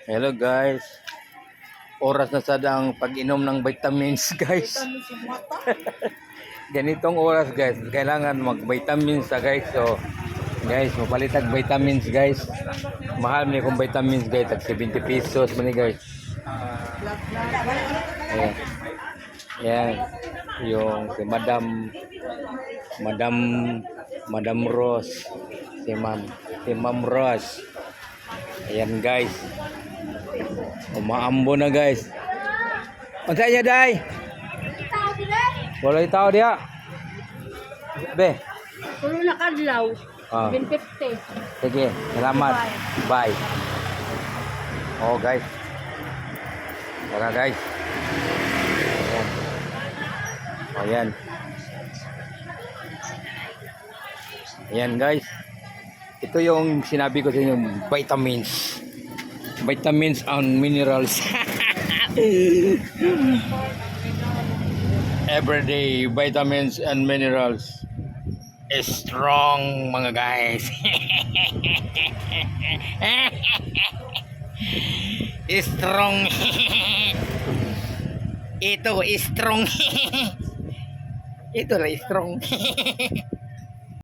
Hello guys. Oras na sa ang pag-inom ng vitamins guys. Ganitong oras guys, kailangan mag-vitamins guys. So guys, mapalitag vitamins guys. Mahal ni kung vitamins guys, tag 70 pesos man ni guys. Ayan. Ayan. Yung si Madam Rose. Si Ma'am Rose. Ayan guys. Umaambo na guys. Unsa niya day? Wala tao dia. Be. Pulo na kadlaw. Ah. 150. Sige, salamat. Bye. Oh guys. Tara guys. Ayan. Ayan. Ayan guys. Ito yung sinabi ko sa inyo, vitamins. Vitamins and minerals. Everyday vitamins and minerals. Strong mga guys. Strong. Ito strong. Ito lah strong.